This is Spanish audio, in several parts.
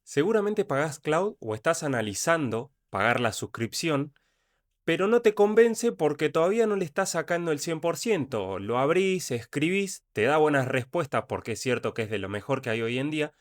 Seguramente pagás Cloud o estás analizando pagar la suscripción, pero no te convence porque todavía no le estás sacando el 100%. Lo abrís, escribís, te da buenas respuestas porque es cierto que es de lo mejor que hay hoy en día,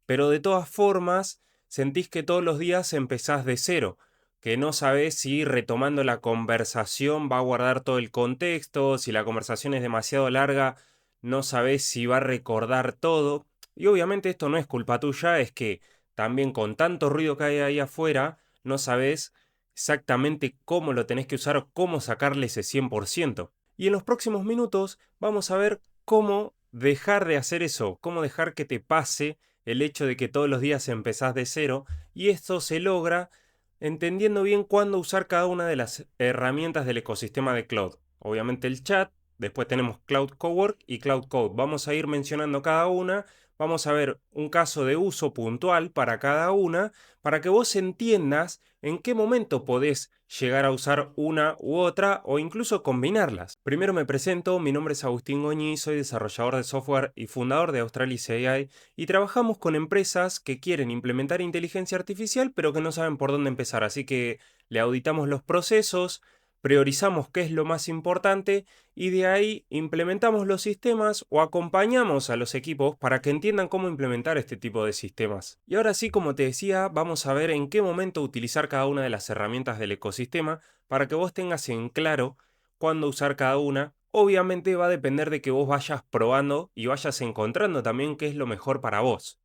pero de todas formas sentís que todos los días empezás de cero, que no sabés si retomando la conversación va a guardar todo el contexto, si la conversación es demasiado larga, no sabés si va a recordar todo. Y obviamente esto no es culpa tuya, es que también con tanto ruido que hay ahí afuera, no sabés exactamente cómo lo tenés que usar o cómo sacarle ese 100%. Y en los próximos minutos vamos a ver cómo dejar de hacer eso, cómo dejar que te pase el hecho de que todos los días empezás de cero, y esto se logra entendiendo bien cuándo usar cada una de las herramientas del ecosistema de Cloud. Obviamente el chat, después tenemos Cloud Cowork y Cloud Code. Vamos a ir mencionando cada una, vamos a ver un caso de uso puntual para cada una, para que vos entiendas en qué momento podés llegar a usar una u otra o incluso combinarlas. Primero me presento, mi nombre es Agustín Goñi, soy desarrollador de software y fundador de Australis AI y trabajamos con empresas que quieren implementar inteligencia artificial pero que no saben por dónde empezar, así que le auditamos los procesos, priorizamos qué es lo más importante y de ahí implementamos los sistemas o acompañamos a los equipos para que entiendan cómo implementar este tipo de sistemas. Y ahora sí, como te decía, vamos a ver en qué momento utilizar cada una de las herramientas del ecosistema para que vos tengas en claro cuándo usar cada una. Obviamente va a depender de que vos vayas probando y vayas encontrando también qué es lo mejor para vos.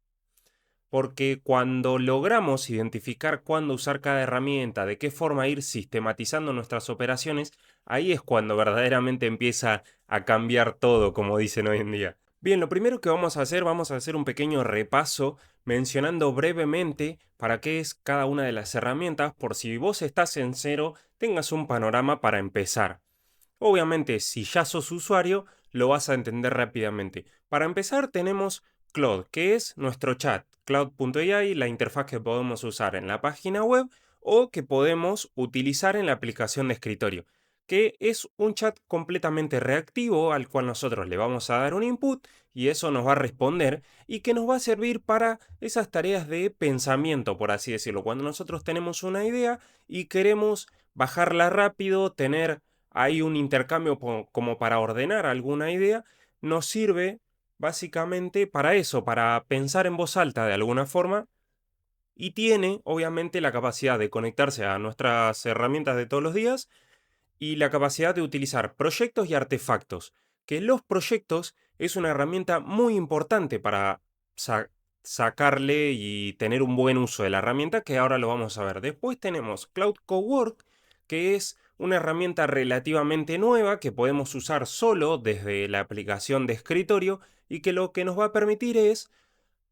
Porque cuando logramos identificar cuándo usar cada herramienta, de qué forma ir sistematizando nuestras operaciones, ahí es cuando verdaderamente empieza a cambiar todo, como dicen hoy en día. Bien, lo primero que vamos a hacer un pequeño repaso mencionando brevemente para qué es cada una de las herramientas, por si vos estás en cero, tengas un panorama para empezar. Obviamente, si ya sos usuario, lo vas a entender rápidamente. Para empezar, tenemos Cloud, que es nuestro chat. Cloud.ai, la interfaz que podemos usar en la página web o que podemos utilizar en la aplicación de escritorio, que es un chat completamente reactivo al cual nosotros le vamos a dar un input y eso nos va a responder y que nos va a servir para esas tareas de pensamiento, por así decirlo. Cuando nosotros tenemos una idea y queremos bajarla rápido, tener hay un intercambio como para ordenar alguna idea, nos sirve básicamente para eso, para pensar en voz alta de alguna forma, y tiene obviamente la capacidad de conectarse a nuestras herramientas de todos los días y la capacidad de utilizar proyectos y artefactos, que los proyectos es una herramienta muy importante para sa- sacarle y tener un buen uso de la herramienta, que ahora lo vamos a ver. Después tenemos Cloud Cowork, que es una herramienta relativamente nueva que podemos usar solo desde la aplicación de escritorio y que lo que nos va a permitir es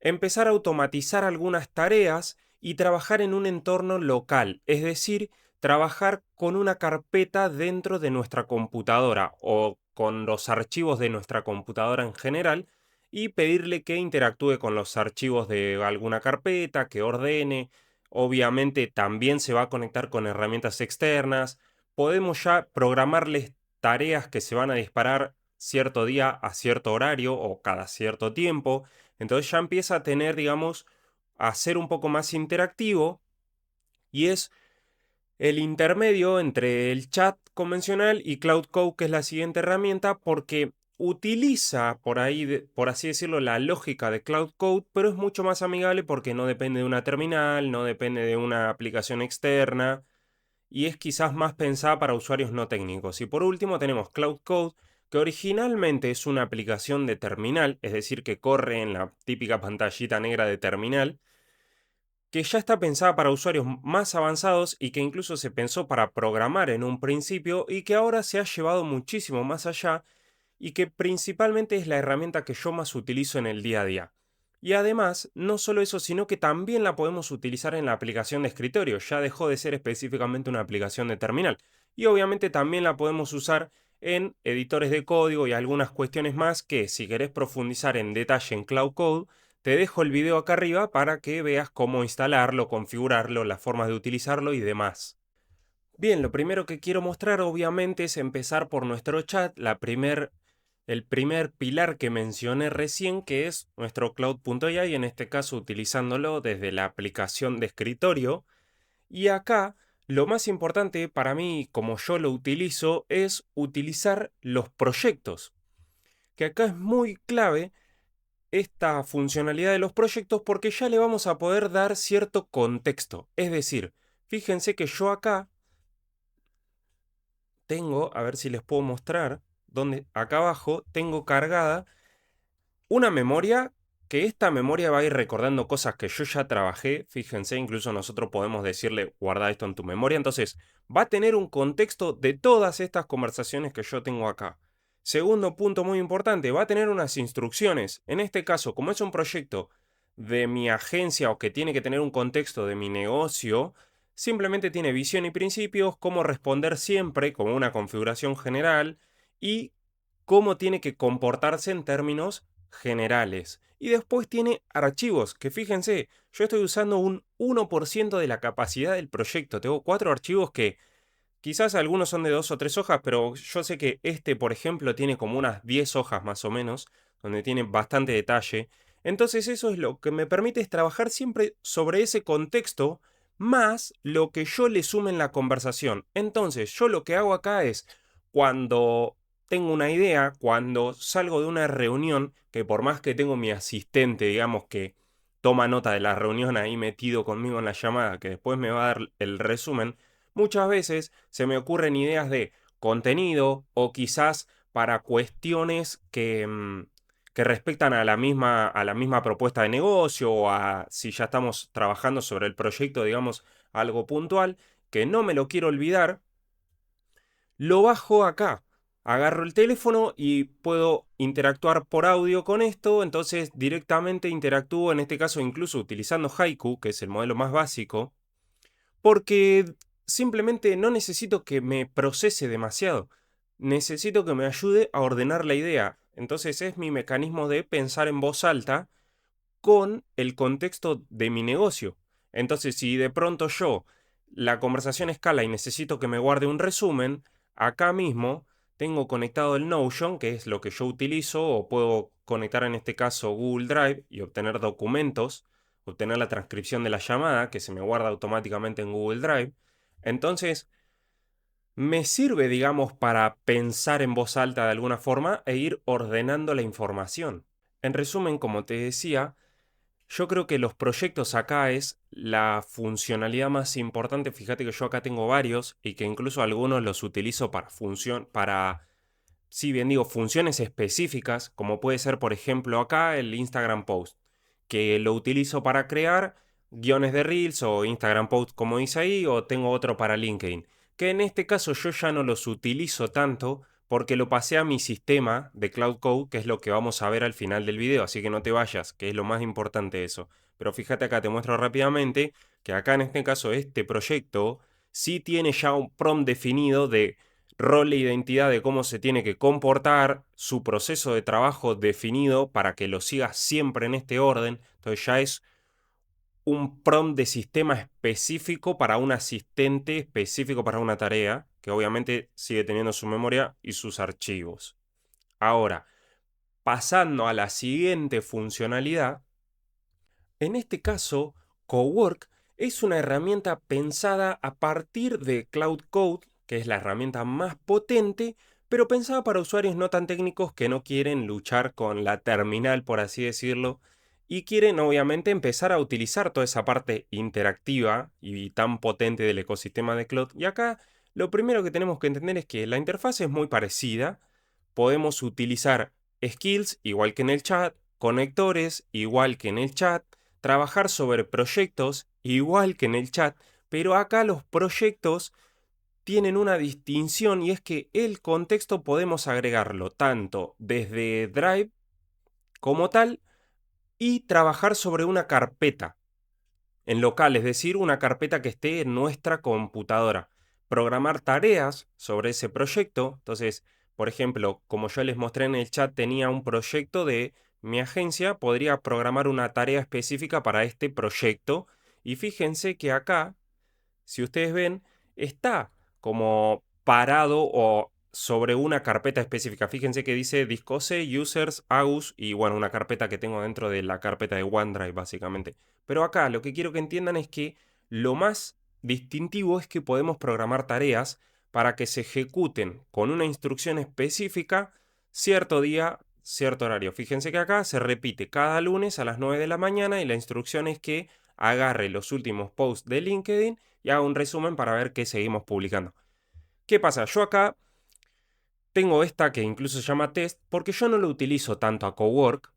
empezar a automatizar algunas tareas y trabajar en un entorno local, es decir, trabajar con una carpeta dentro de nuestra computadora o con los archivos de nuestra computadora en general y pedirle que interactúe con los archivos de alguna carpeta, que ordene. Obviamente también se va a conectar con herramientas externas. Podemos ya programarles tareas que se van a disparar cierto día a cierto horario o cada cierto tiempo. Entonces ya empieza a tener, digamos, a ser un poco más interactivo y es el intermedio entre el chat convencional y Cloud Code, que es la siguiente herramienta, porque utiliza por ahí, por así decirlo, la lógica de Cloud Code, pero es mucho más amigable porque no depende de una terminal, no depende de una aplicación externa y es quizás más pensada para usuarios no técnicos. Y por último tenemos Cloud Code, que originalmente es una aplicación de terminal, es decir, que corre en la típica pantallita negra de terminal, que ya está pensada para usuarios más avanzados y que incluso se pensó para programar en un principio y que ahora se ha llevado muchísimo más allá y que principalmente es la herramienta que yo más utilizo en el día a día. Y además, no solo eso, sino que también la podemos utilizar en la aplicación de escritorio, ya dejó de ser específicamente una aplicación de terminal. Y obviamente también la podemos usar en editores de código y algunas cuestiones más que si querés profundizar en detalle en Cloud Code, te dejo el video acá arriba para que veas cómo instalarlo, configurarlo, las formas de utilizarlo y demás. Bien, lo primero que quiero mostrar obviamente es empezar por nuestro chat, la primera el primer pilar que mencioné recién, que es nuestro Cloud.ai, en este caso utilizándolo desde la aplicación de escritorio. Y acá lo más importante para mí, como yo lo utilizo, es utilizar los proyectos, que acá es muy clave esta funcionalidad de los proyectos porque ya le vamos a poder dar cierto contexto. Es decir, fíjense que yo acá tengo, a ver si les puedo mostrar, donde acá abajo tengo cargada una memoria, que esta memoria va a ir recordando cosas que yo ya trabajé. Fíjense, incluso nosotros podemos decirle guarda esto en tu memoria. Entonces va a tener un contexto de todas estas conversaciones que yo tengo acá. Segundo punto muy importante, va a tener unas instrucciones. En este caso, como es un proyecto de mi agencia o que tiene que tener un contexto de mi negocio, simplemente tiene visión y principios, cómo responder siempre como una configuración general y cómo tiene que comportarse en términos generales. Y después tiene archivos, que fíjense, yo estoy usando un 1% de la capacidad del proyecto. Tengo 4 archivos que quizás algunos son de 2 o 3 hojas, pero yo sé que este, por ejemplo, tiene como unas 10 hojas más o menos, donde tiene bastante detalle. Entonces eso es lo que me permite es trabajar siempre sobre ese contexto, más lo que yo le sume en la conversación. Entonces yo lo que hago acá es, cuando tengo una idea, cuando salgo de una reunión, que por más que tengo mi asistente, digamos que toma nota de la reunión ahí metido conmigo en la llamada, que después me va a dar el resumen, muchas veces se me ocurren ideas de contenido o quizás para cuestiones que respectan a la misma propuesta de negocio o a si ya estamos trabajando sobre el proyecto, digamos, algo puntual, que no me lo quiero olvidar, lo bajo acá. Agarro el teléfono y puedo interactuar por audio con esto, entonces directamente interactúo, en este caso incluso utilizando Haiku, que es el modelo más básico, porque simplemente no necesito que me procese demasiado. Necesito que me ayude a ordenar la idea. Entonces es mi mecanismo de pensar en voz alta con el contexto de mi negocio. Entonces, si de pronto la conversación escala y necesito que me guarde un resumen, acá mismo tengo conectado el Notion, que es lo que yo utilizo, o puedo conectar en este caso Google Drive y obtener documentos, obtener la transcripción de la llamada, que se me guarda automáticamente en Google Drive. Entonces, me sirve, digamos, para pensar en voz alta de alguna forma e ir ordenando la información. En resumen, como te decía, yo creo que los proyectos acá es la funcionalidad más importante. Fíjate que yo acá tengo varios y que incluso algunos los utilizo para, si bien digo, funciones específicas, como puede ser, por ejemplo, acá el Instagram Post, que lo utilizo para crear guiones de Reels o Instagram Post, como dice ahí, o tengo otro para LinkedIn, que en este caso yo ya no los utilizo tanto porque lo pasé a mi sistema de Cloud Code, que es lo que vamos a ver al final del video, así que no te vayas, que es lo más importante eso. Pero fíjate acá, te muestro rápidamente que acá en este caso este proyecto sí tiene ya un prompt definido de rol e identidad de cómo se tiene que comportar, su proceso de trabajo definido para que lo sigas siempre en este orden. Entonces ya es un prompt de sistema específico para un asistente específico para una tarea, que obviamente sigue teniendo su memoria y sus archivos. Ahora, pasando a la siguiente funcionalidad, en este caso, Cowork es una herramienta pensada a partir de Cloud Code, que es la herramienta más potente, pero pensada para usuarios no tan técnicos que no quieren luchar con la terminal, por así decirlo, y quieren obviamente empezar a utilizar toda esa parte interactiva y tan potente del ecosistema de Cloud. Y acá lo primero que tenemos que entender es que la interfaz es muy parecida. Podemos utilizar skills igual que en el chat, conectores igual que en el chat, trabajar sobre proyectos igual que en el chat, pero acá los proyectos tienen una distinción y es que el contexto podemos agregarlo tanto desde Drive como tal y trabajar sobre una carpeta en local, es decir, una carpeta que esté en nuestra computadora. Programar tareas sobre ese proyecto. Entonces, por ejemplo, como yo les mostré en el chat, tenía un proyecto de mi agencia, podría programar una tarea específica para este proyecto. Y fíjense que acá, si ustedes ven, está como parado o sobre una carpeta específica. Fíjense que dice Discose, Users, Agus y bueno, una carpeta que tengo dentro de la carpeta de OneDrive básicamente. Pero acá lo que quiero que entiendan es que lo más distintivo es que podemos programar tareas para que se ejecuten con una instrucción específica cierto día, cierto horario. Fíjense que acá se repite cada lunes a las 9 de la mañana y la instrucción es que agarre los últimos posts de LinkedIn y haga un resumen para ver qué seguimos publicando. ¿Qué pasa? Yo acá tengo esta que incluso se llama test porque yo no lo utilizo tanto a Cowork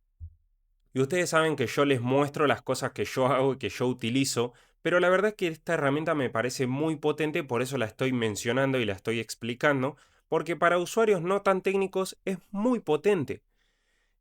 y ustedes saben que yo les muestro las cosas que yo hago y que yo utilizo, pero la verdad es que esta herramienta me parece muy potente, por eso la estoy mencionando y la estoy explicando, porque para usuarios no tan técnicos es muy potente.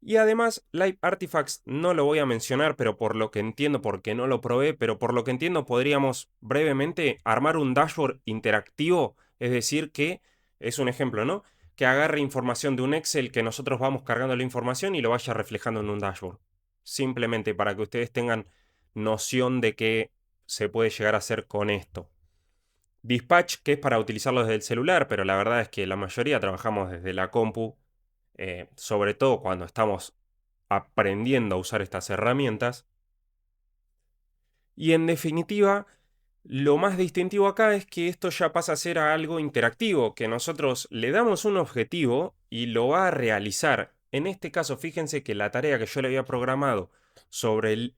Y además, Live Artifacts no lo voy a mencionar, pero por lo que entiendo, porque no lo probé, pero por lo que entiendo podríamos brevemente armar un dashboard interactivo, es decir, que es un ejemplo, ¿no? Que agarre información de un Excel que nosotros vamos cargando la información y lo vaya reflejando en un dashboard. Simplemente para que ustedes tengan noción de qué se puede llegar a hacer con esto. Dispatch, que es para utilizarlo desde el celular, pero la verdad es que la mayoría trabajamos desde la compu, sobre todo cuando estamos aprendiendo a usar estas herramientas. Y en definitiva, lo más distintivo acá es que esto ya pasa a ser algo interactivo, que nosotros le damos un objetivo y lo va a realizar. En este caso, fíjense que la tarea que yo le había programado sobre el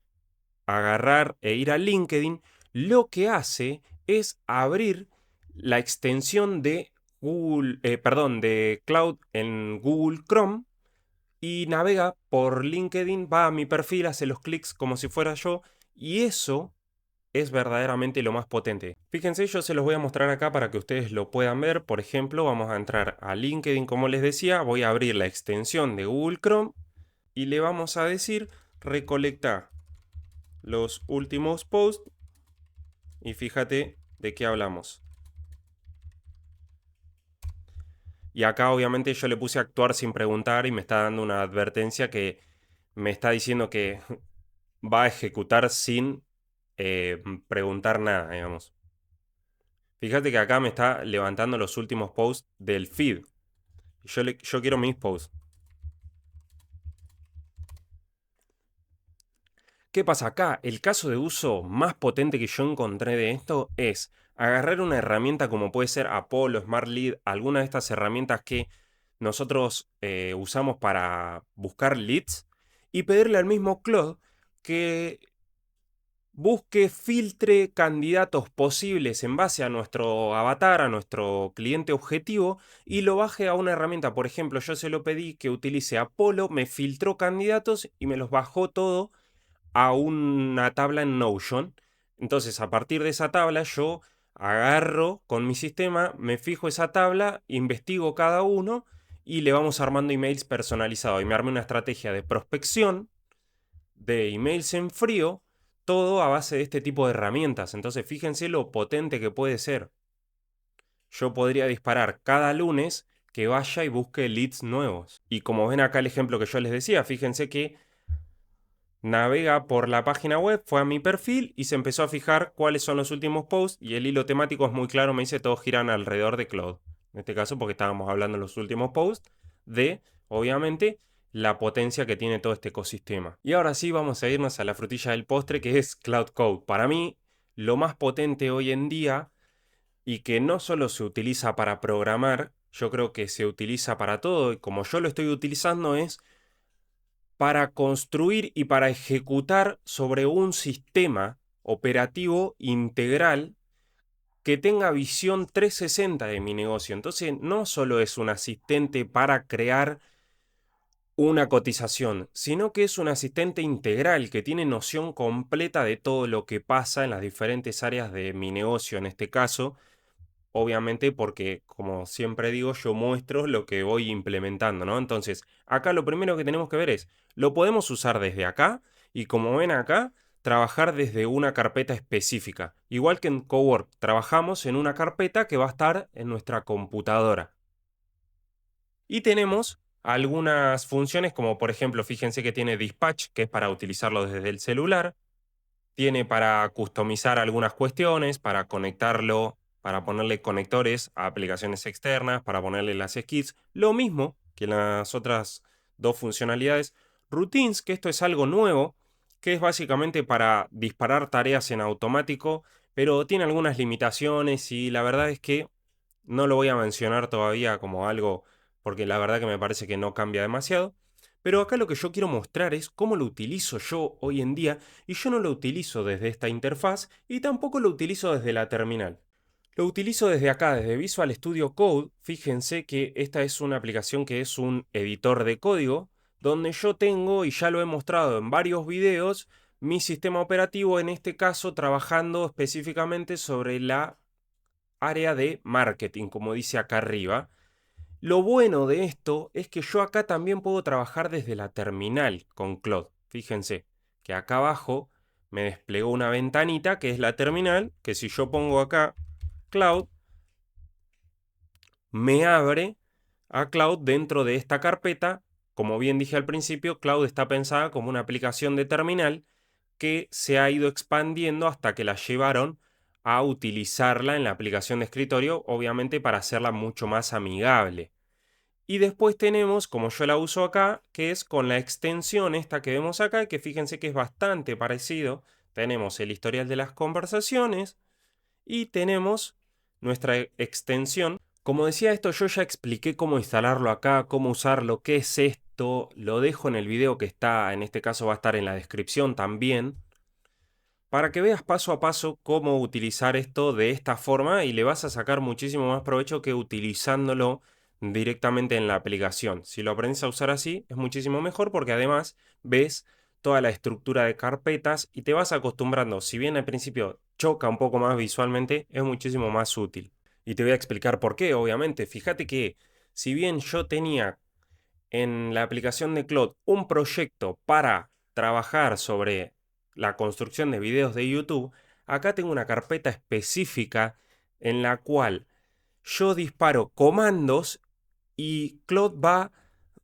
agarrar e ir a LinkedIn, lo que hace es abrir la extensión de Google, de Cloud en Google Chrome y navega por LinkedIn, va a mi perfil, hace los clics como si fuera yo, y eso es verdaderamente lo más potente. Fíjense, yo se los voy a mostrar acá para que ustedes lo puedan ver. Por ejemplo, vamos a entrar a LinkedIn, como les decía, voy a abrir la extensión de Google Chrome y le vamos a decir recolecta los últimos posts y fíjate de qué hablamos. Y acá obviamente yo le puse a actuar sin preguntar y me está dando una advertencia que me está diciendo que va a ejecutar sin preguntar nada, digamos. Fíjate que acá me está levantando los últimos posts del feed. Yo quiero mis posts. ¿Qué pasa acá? El caso de uso más potente que yo encontré de esto es agarrar una herramienta como puede ser Apollo, Smart Lead, alguna de estas herramientas que nosotros usamos para buscar leads y pedirle al mismo Claude que busque, filtre candidatos posibles en base a nuestro avatar, a nuestro cliente objetivo y lo baje a una herramienta. Por ejemplo, yo se lo pedí que utilice Apollo, me filtró candidatos y me los bajó todo a una tabla en Notion. Entonces, a partir de esa tabla, yo agarro con mi sistema, me fijo esa tabla, investigo cada uno y le vamos armando emails personalizados. Y me armé una estrategia de prospección, de emails en frío, todo a base de este tipo de herramientas. Entonces, fíjense lo potente que puede ser. Yo podría disparar cada lunes que vaya y busque leads nuevos. Y como ven acá el ejemplo que yo les decía, fíjense que navega por la página web, fue a mi perfil y se empezó a fijar cuáles son los últimos posts y el hilo temático es muy claro, me dice todos giran alrededor de Cloud. En este caso porque estábamos hablando en los últimos posts de, obviamente, la potencia que tiene todo este ecosistema. Y ahora sí vamos a irnos a la frutilla del postre que es Cloud Code. Para mí, lo más potente hoy en día y que no solo se utiliza para programar, yo creo que se utiliza para todo y como yo lo estoy utilizando es para construir y para ejecutar sobre un sistema operativo integral que tenga visión 360 de mi negocio. Entonces, no solo es un asistente para crear una cotización, sino que es un asistente integral que tiene noción completa de todo lo que pasa en las diferentes áreas de mi negocio, en este caso, obviamente porque, como siempre digo, yo muestro lo que voy implementando, ¿no? Entonces, acá lo primero que tenemos que ver es, lo podemos usar desde acá y como ven acá, trabajar desde una carpeta específica. Igual que en Cowork, trabajamos en una carpeta que va a estar en nuestra computadora. Y tenemos algunas funciones como por ejemplo, fíjense que tiene Dispatch, que es para utilizarlo desde el celular. Tiene para customizar algunas cuestiones, para conectarlo para ponerle conectores a aplicaciones externas, para ponerle las skits, lo mismo que las otras dos funcionalidades. Routines, que esto es algo nuevo, que es básicamente para disparar tareas en automático, pero tiene algunas limitaciones y la verdad es que no lo voy a mencionar todavía como algo, porque la verdad que me parece que no cambia demasiado. Pero acá lo que yo quiero mostrar es cómo lo utilizo yo hoy en día, y yo no lo utilizo desde esta interfaz y tampoco lo utilizo desde la terminal. Lo utilizo desde acá, desde Visual Studio Code. Fíjense que esta es una aplicación que es un editor de código, donde yo tengo, y ya lo he mostrado en varios videos, mi sistema operativo, en este caso trabajando específicamente sobre la área de marketing, como dice acá arriba. Lo bueno de esto es que yo acá también puedo trabajar desde la terminal con Claude. Fíjense que acá abajo me desplegó una ventanita que es la terminal, que si yo pongo acá Cloud, me abre a Cloud dentro de esta carpeta. Como bien dije al principio, Cloud está pensada como una aplicación de terminal que se ha ido expandiendo hasta que la llevaron a utilizarla en la aplicación de escritorio, obviamente para hacerla mucho más amigable. Y después tenemos, como yo la uso acá, que es con la extensión esta que vemos acá, que fíjense que es bastante parecido. Tenemos el historial de las conversaciones y tenemos nuestra extensión. Como decía esto, yo ya expliqué cómo instalarlo acá, cómo usarlo, qué es esto. Lo dejo en el video que está, en este caso va a estar en la descripción también, para que veas paso a paso cómo utilizar esto de esta forma y le vas a sacar muchísimo más provecho que utilizándolo directamente en la aplicación. Si lo aprendes a usar así, es muchísimo mejor porque además ves toda la estructura de carpetas y te vas acostumbrando. Si bien al principio choca un poco más visualmente, es muchísimo más útil. Y te voy a explicar por qué, obviamente. Fíjate que si bien yo tenía en la aplicación de Claude un proyecto para trabajar sobre la construcción de videos de YouTube, acá tengo una carpeta específica en la cual yo disparo comandos y Claude va,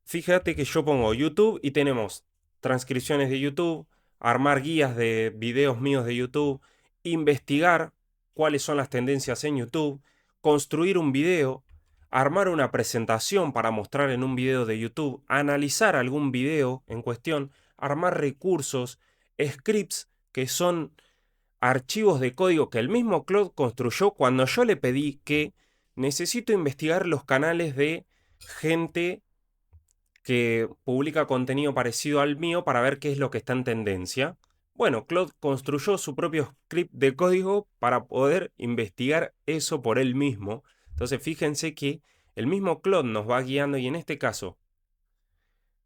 fíjate que yo pongo YouTube y tenemos transcripciones de YouTube, armar guías de videos míos de YouTube, investigar cuáles son las tendencias en YouTube, construir un video, armar una presentación para mostrar en un video de YouTube, analizar algún video en cuestión, armar recursos, scripts que son archivos de código que el mismo Claude construyó cuando yo le pedí que necesito investigar los canales de gente que publica contenido parecido al mío para ver qué es lo que está en tendencia. Bueno, Claude construyó su propio script de código para poder investigar eso por él mismo. Entonces fíjense que el mismo Claude nos va guiando y en este caso,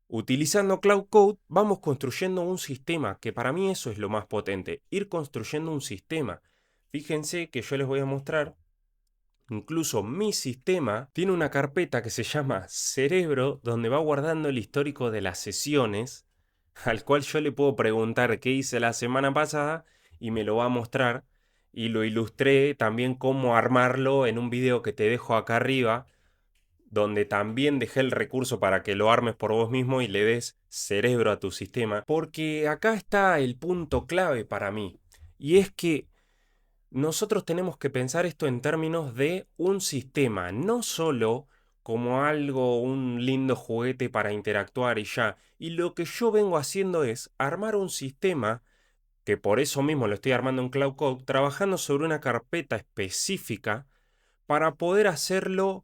utilizando Cloud Code, vamos construyendo un sistema, que para mí eso es lo más potente, ir construyendo un sistema. Fíjense que yo les voy a mostrar. Incluso mi sistema tiene una carpeta que se llama Cerebro, donde va guardando el histórico de las sesiones, al cual yo le puedo preguntar qué hice la semana pasada y me lo va a mostrar. Y lo ilustré también cómo armarlo en un video que te dejo acá arriba, donde también dejé el recurso para que lo armes por vos mismo y le des cerebro a tu sistema. Porque acá está el punto clave para mí, y es que nosotros tenemos que pensar esto en términos de un sistema, no solo como algo, un lindo juguete para interactuar y ya. Y lo que yo vengo haciendo es armar un sistema, que por eso mismo lo estoy armando en Cloud Code, trabajando sobre una carpeta específica para poder hacerlo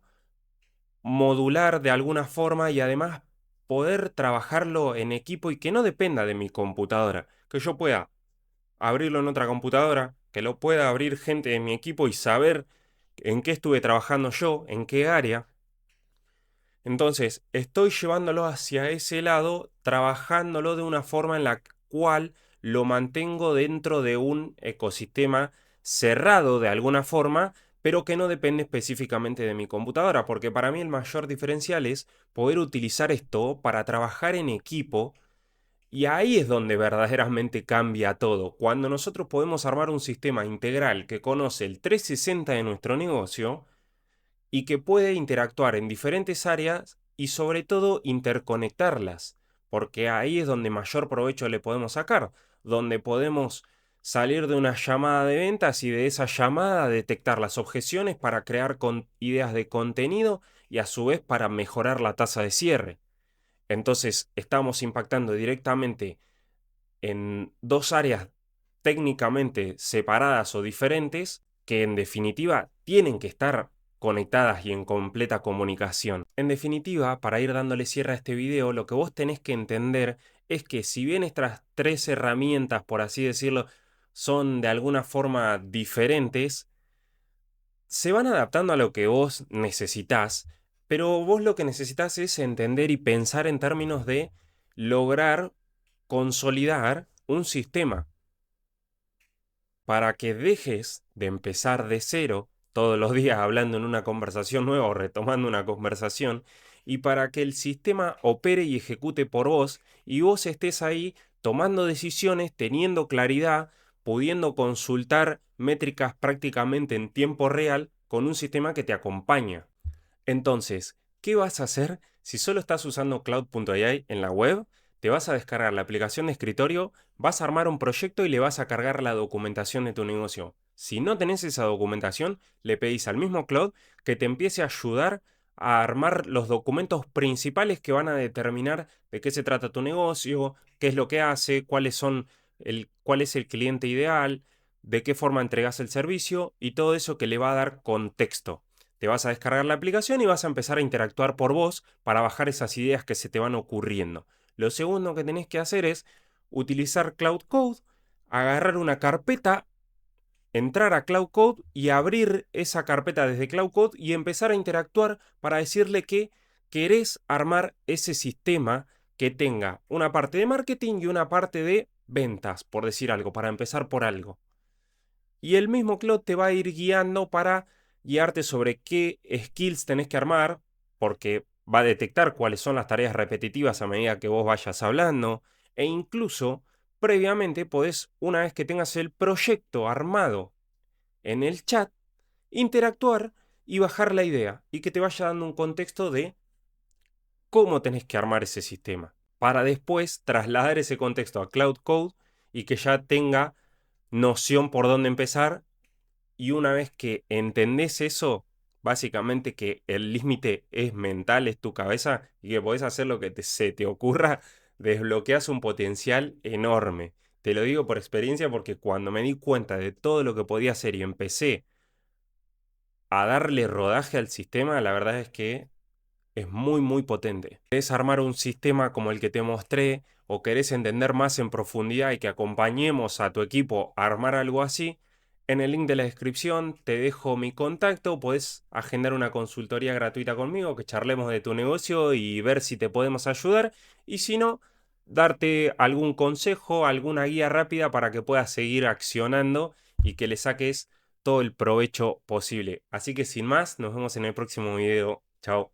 modular de alguna forma y además poder trabajarlo en equipo y que no dependa de mi computadora, que yo pueda abrirlo en otra computadora, que lo pueda abrir gente de mi equipo y saber en qué estuve trabajando yo, en qué área. Entonces, estoy llevándolo hacia ese lado, trabajándolo de una forma en la cual lo mantengo dentro de un ecosistema cerrado de alguna forma, pero que no depende específicamente de mi computadora, porque para mí el mayor diferencial es poder utilizar esto para trabajar en equipo. Y ahí es donde verdaderamente cambia todo, cuando nosotros podemos armar un sistema integral que conoce el 360 de nuestro negocio y que puede interactuar en diferentes áreas y sobre todo interconectarlas, porque ahí es donde mayor provecho le podemos sacar, donde podemos salir de una llamada de ventas y de esa llamada detectar las objeciones para crear ideas de contenido y a su vez para mejorar la tasa de cierre. Entonces estamos impactando directamente en dos áreas técnicamente separadas o diferentes que en definitiva tienen que estar conectadas y en completa comunicación. En definitiva, para ir dándole cierre a este video, lo que vos tenés que entender es que si bien estas tres herramientas, por así decirlo, son de alguna forma diferentes, se van adaptando a lo que vos necesitas, pero vos lo que necesitas es entender y pensar en términos de lograr consolidar un sistema para que dejes de empezar de cero todos los días hablando en una conversación nueva o retomando una conversación, y para que el sistema opere y ejecute por vos y vos estés ahí tomando decisiones, teniendo claridad, pudiendo consultar métricas prácticamente en tiempo real con un sistema que te acompaña. Entonces, ¿qué vas a hacer si solo estás usando Cloud.ai en la web? Te vas a descargar la aplicación de escritorio, vas a armar un proyecto y le vas a cargar la documentación de tu negocio. Si no tenés esa documentación, le pedís al mismo Cloud que te empiece a ayudar a armar los documentos principales que van a determinar de qué se trata tu negocio, qué es lo que hace, cuál es el cliente ideal, de qué forma entregas el servicio y todo eso que le va a dar contexto. Te vas a descargar la aplicación y vas a empezar a interactuar por voz para bajar esas ideas que se te van ocurriendo. Lo segundo que tenés que hacer es utilizar Cloud Code, agarrar una carpeta, entrar a Cloud Code y abrir esa carpeta desde Cloud Code y empezar a interactuar para decirle que querés armar ese sistema que tenga una parte de marketing y una parte de ventas, por decir algo, para empezar por algo. Y el mismo Cloud te va a ir guiando para guiarte sobre qué skills tenés que armar, porque va a detectar cuáles son las tareas repetitivas a medida que vos vayas hablando, e incluso previamente podés, una vez que tengas el proyecto armado en el chat, interactuar y bajar la idea y que te vaya dando un contexto de cómo tenés que armar ese sistema, para después trasladar ese contexto a Cloud Code y que ya tenga noción por dónde empezar. Y una vez que entendés eso, básicamente que el límite es mental, es tu cabeza, y que podés hacer lo que se te ocurra, desbloqueas un potencial enorme. Te lo digo por experiencia porque cuando me di cuenta de todo lo que podía hacer y empecé a darle rodaje al sistema, la verdad es que es muy muy potente. ¿Querés armar un sistema como el que te mostré o querés entender más en profundidad y que acompañemos a tu equipo a armar algo así? En el link de la descripción te dejo mi contacto, podés agendar una consultoría gratuita conmigo, que charlemos de tu negocio y ver si te podemos ayudar, y si no, darte algún consejo, alguna guía rápida para que puedas seguir accionando y que le saques todo el provecho posible. Así que sin más, nos vemos en el próximo video. Chao.